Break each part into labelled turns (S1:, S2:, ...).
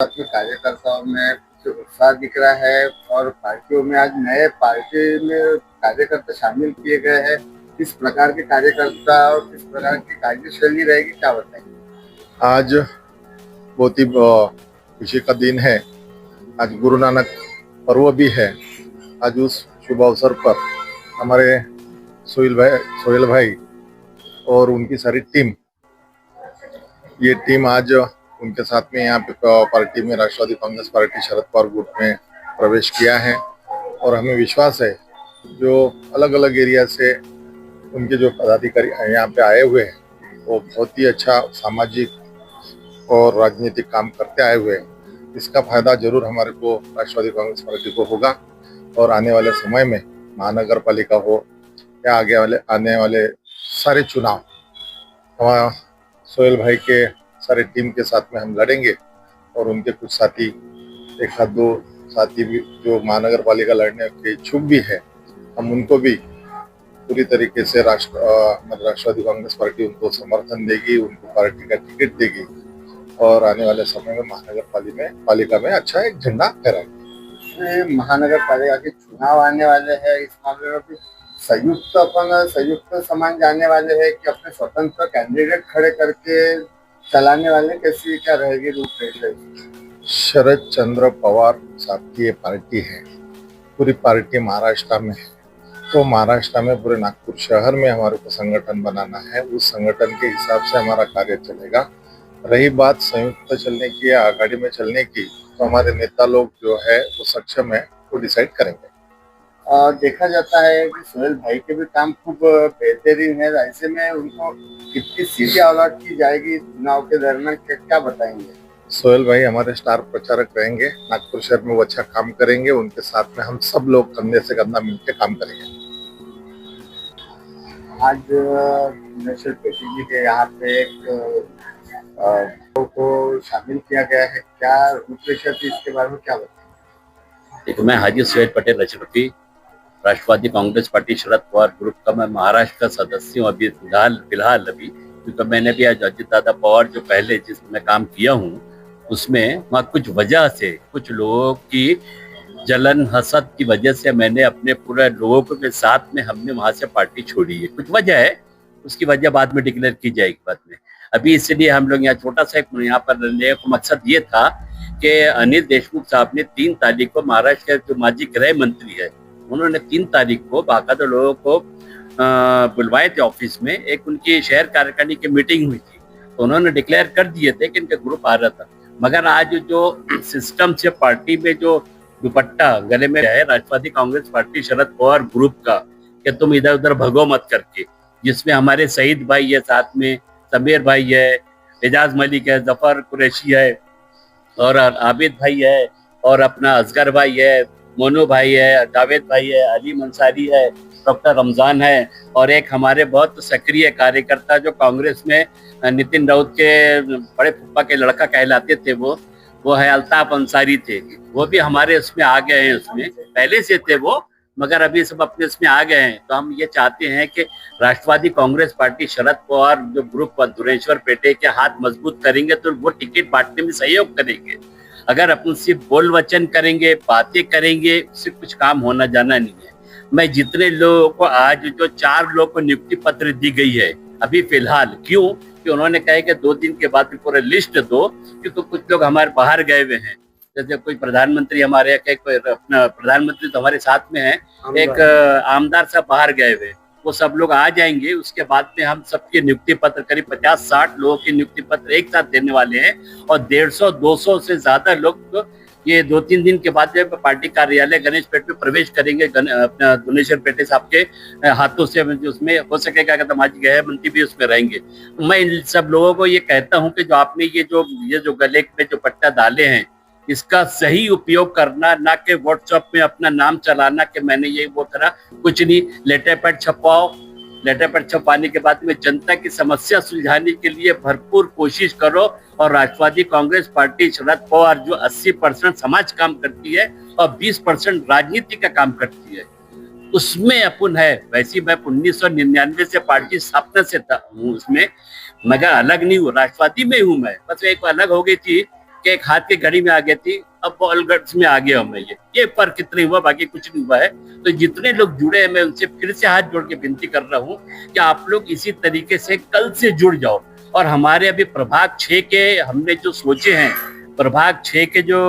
S1: अपने कार्यकर्ताओं में जो उत्साह दिख रहा है और पार्टियों में आज नए पार्टी में कार्यकर्ता शामिल किए गए हैं। किस प्रकार के कार्यकर्ता और किस प्रकार की कार्यशैली रहेगी, क्या बताएंगे?
S2: आज बहुत ही खुशी का दिन है। आज गुरु नानक पर्व भी है। आज उस शुभ अवसर पर हमारे सोहेल भाई और उनकी सारी टीम, ये टीम आज उनके साथ में यहाँ पे पार्टी में राष्ट्रवादी कांग्रेस पार्टी शरद पवार ग्रुप में प्रवेश किया है। और हमें विश्वास है जो अलग अलग एरिया से उनके जो पदाधिकारी यहाँ पे आए हुए हैं वो बहुत ही अच्छा सामाजिक और राजनीतिक काम करते आए हुए हैं। इसका फायदा जरूर हमारे को राष्ट्रवादी कांग्रेस पार्टी को होगा। और आने वाले समय में महानगर पालिका हो या आने वाले सारे चुनाव हमारा सोहेल भाई के सारे टीम के साथ में हम लड़ेंगे। और उनके कुछ साथी, एक आध दो साथी भी जो महानगर पालिका लड़ने के इच्छुक भी है, हम उनको भी पूरी तरीके से राष्ट्रवादी कांग्रेस पार्टी उनको समर्थन देगी, उनको पार्टी का टिकट देगी और आने वाले समय में महानगर पालिका में अच्छा एक झंडा फहराएगी।
S1: महानगर पालिका के चुनाव आने वाले हैं, इस मामले में भी संयुक्त समान जाने वाले हैं कि अपने स्वतंत्र कैंडिडेट खड़े करके चलाने वाले, कैसी क्या रहेगी रूपरेखा?
S2: शरद चंद्र पवार साहब की ये पार्टी है। पूरी पार्टी महाराष्ट्र में है, तो महाराष्ट्र में पूरे नागपुर शहर में हमारे को संगठन बनाना है। उस संगठन के हिसाब से हमारा कार्य चलेगा। रही बात संयुक्त चलने की या आघाड़ी में चलने की, तो हमारे नेता लोग जो है वो सक्षम है, वो डिसाइड करेंगे।
S1: देखा जाता है कि सोहेल भाई के भी काम खूब बेहतरीन है। ऐसे में उनको कितनी सीटें अलॉट की जाएगी चुनाव के दरमियान, क्या बताएंगे?
S2: सोहेल भाई हमारे स्टार प्रचारक रहेंगे। नागपुर शहर में वो अच्छा काम करेंगे। उनके साथ में हम सब लोग कंधे से कंधा मिलकर काम करेंगे।
S1: आज नशर पेटी जी के यहाँ पे एक को शामिल किया गया है, क्या रूपरेखा थी, इसके बारे में क्या बताएंगे?
S3: देखो, मैं हाजी सुहेल पटेल अशरफी, राष्ट्रवादी कांग्रेस पार्टी शरद पवार ग्रुप का मैं महाराष्ट्र का सदस्य हूँ। अभी फिलहाल क्योंकि मैंने भी आज अजित दादा पवार जो पहले जिसमें काम किया हूँ उसमें वहाँ कुछ वजह से कुछ लोगों की जलन हसद की वजह से मैंने अपने पूरे लोगों के साथ में हमने वहां से पार्टी छोड़ी है। कुछ वजह है, उसकी वजह बाद में डिक्लेयर की जाएगी बाद में। अभी इसलिए हम लोग यहाँ छोटा सा यहाँ पर रहने का मकसद ये था कि अनिल देशमुख साहब ने 3 तारीख को महाराष्ट्र के जो माजी गृह मंत्री है उन्होंने 3 तारीख को बाकायदा लोगों को बुलवाए थे ऑफिस में। एक उनकी शहर कार्यकारिणी की मीटिंग हुई थी, तो उन्होंने डिक्लेयर कर दिए थे कि इनका ग्रुप आ रहा था। मगर आज जो सिस्टम से पार्टी में जो दुपट्टा गले में है राष्ट्रवादी कांग्रेस पार्टी शरद पवार ग्रुप का, कि तुम इधर उधर भगो मत करके, जिसमें हमारे शहीद भाई है, साथ में समीर भाई है, एजाज मलिक है, जफर कुरैशी है और आबिद भाई है और अपना असगर भाई है, मोनू भाई है, जावेद भाई है, अली मंसारी है, डॉक्टर रमजान है और एक हमारे बहुत सक्रिय कार्यकर्ता जो कांग्रेस में नितिन राउत के बड़े फुप्पा के लड़का कहलाते थे, वो है अल्ताफ अंसारी थे। वो भी हमारे उसमें आ गए हैं, उसमें पहले से थे वो, मगर अभी सब अपने इसमें आ गए हैं। तो हम ये चाहते हैं कि राष्ट्रवादी कांग्रेस पार्टी शरद पवार जो ग्रुप दुनेश्वर पेटे के हाथ मजबूत करेंगे तो वो टिकट बांटने में सहयोग करेंगे। अगर अपन सिर्फ बोल वचन करेंगे, बातें करेंगे, उससे कुछ काम होना जाना नहीं है। मैं जितने लोगों को आज जो 4 लोगों को नियुक्ति पत्र दी गई है अभी फिलहाल, क्यों कि उन्होंने कहा कि 2 दिन के बाद पूरा लिस्ट दो, क्योंकि कुछ लोग हमारे बाहर गए हुए हैं। जैसे कोई प्रधानमंत्री हमारे, कोई अपना प्रधानमंत्री तो हमारे साथ में है, एक आमदार साहब बाहर गए हुए, वो सब लोग आ जाएंगे। उसके बाद में हम सबके नियुक्ति पत्र करीब 50-60 लोगों के नियुक्ति पत्र एक साथ देने वाले हैं और 150-200 से ज्यादा लोग ये 2-3 दिन के बाद जब पार्टी कार्यालय गणेश पेट में प्रवेश करेंगे अपना दुनेश्वर पेटे साहब के हाथों से। उसमें हो सकेगा कि माजी गृह मंत्री भी उसमें रहेंगे। मैं इन सब लोगों को ये कहता हूँ कि जो आपने ये जो गले में जो पट्टा डाले हैं, इसका सही उपयोग करना, ना कि व्हाट्सएप में अपना नाम चलाना कि मैंने ये वो करा। कुछ नहीं, लेटर पैड छपवाओ, लेटर पैड छपवाने के बाद में जनता की समस्या सुलझाने के लिए भरपूर कोशिश करो। और राष्ट्रवादी कांग्रेस पार्टी शरद पवार जो 80% समाज काम करती है और 20% राजनीति का काम करती है, उसमें अपन है। वैसे मैं 1999 से पार्टी स्थापना से हूँ उसमें, मगर अलग नहीं हूँ, राष्ट्रवादी में हूँ मैं। बस एक अलग हो गई थी कि एक हाथ की घड़ी में आ गई थी, अब बॉलगट्स में आ गया हमें ये फर्क कितने हुआ, बाकी कुछ नहीं हुआ है। तो जितने लोग जुड़े हैं मैं उनसे फिर से हाथ जोड़ के विनती कर रहा हूँ कि आप लोग इसी तरीके से कल से जुड़ जाओ। और हमारे अभी प्रभाग 6 के हमने जो सोचे हैं, प्रभाग 6 के जो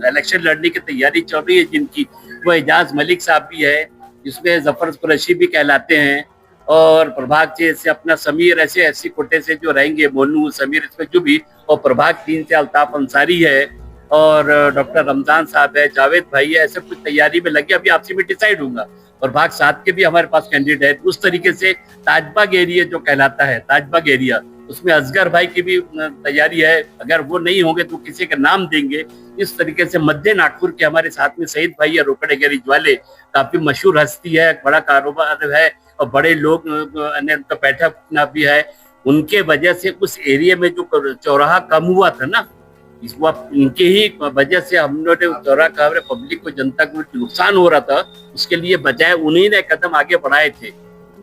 S3: इलेक्शन लड़ने की तैयारी चल रही है जिनकी, वो एजाज मलिक साहब भी है, जिसमें जफर कुरैशी भी कहलाते हैं, और प्रभाग 6 से अपना समीर, ऐसे ऐसी कोटे से जो रहेंगे, मोनू समीर इसमें जो भी, और प्रभाग 3 से अल्ताफ अंसारी है, और डॉक्टर रमजान साहब है, जावेद भाई है, ऐसे कुछ तैयारी में लगे, अभी आपसे भी डिसाइड होगा। और भाग 7 के भी हमारे पास कैंडिडेट, उस तरीके से ताजबाग एरिया जो कहलाता है, ताजबाग एरिया, उसमें असगर भाई की भी तैयारी है, अगर वो नहीं होंगे तो किसी का नाम देंगे। इस तरीके से मध्य नागपुर के हमारे साथ में सईद भाई है, रोकड़े गैरिज वाले, काफी मशहूर हस्ती है, बड़ा कारोबार है और बड़े लोग, उनका बैठक भी है। उनके वजह से उस एरिया में जो चौराहा कम हुआ था ना, इस वक्त इनके ही वजह से हम लोग ने चौराहा का पब्लिक को, जनता को नुकसान हो रहा था, उसके लिए बजाय उन्हीं ने कदम आगे बढ़ाए थे,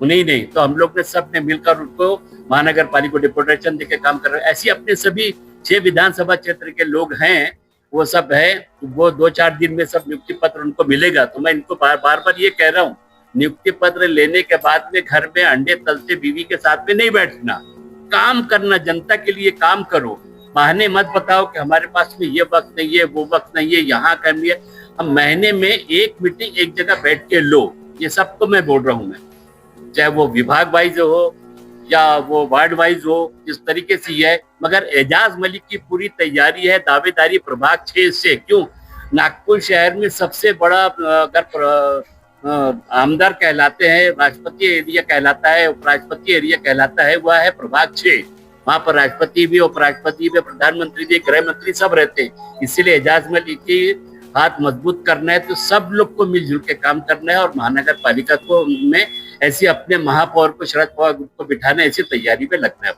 S3: उन्हीं ने। तो हम लोग ने सब ने मिलकर उनको महानगर पालिका को डिपुटेशन देकर काम कर रहे हैं। ऐसी अपने सभी 6 विधानसभा क्षेत्र के लोग हैं, वो सब है, वो 2-4 दिन में सब नियुक्ति पत्र उनको मिलेगा। तो मैं इनको बार बार ये कह रहा हूँ, नियुक्ति पत्र लेने के बाद में घर में अंडे तलते बीवी के साथ में नहीं बैठना, काम करना, जनता के लिए काम करो। बहाने मत बताओ कि हमारे पास में ये वक्त नहीं है, वो वक्त नहीं है, यहाँ करनी है। हम महीने में एक मीटिंग एक जगह बैठ के लो, ये सबको मैं बोल रहा हूँ मैं, चाहे वो विभाग वाइज हो या वो वार्ड वाइज हो, इस तरीके से है। मगर एजाज मलिक की पूरी तैयारी है, दावेदारी प्रभाग 6 से। क्यों? नागपुर शहर में सबसे बड़ा अगर आमदार कहलाते हैं, राष्ट्रपति एरिया कहलाता है, उपराष्ट्रपति एरिया कहलाता है, वह है प्रभाग 6। वहां पर राष्ट्रपति भी, उपराष्ट्रपति भी, प्रधानमंत्री भी, गृह मंत्री सब रहते हैं। इसीलिए एजाज मलिक की हाथ मजबूत करना है तो सब लोग को मिलजुल के काम करना है, और महानगर पालिका को में ऐसी अपने महापौर को, शरद पवार ग्रुप को बिठाना, ऐसी तैयारी में लगना है।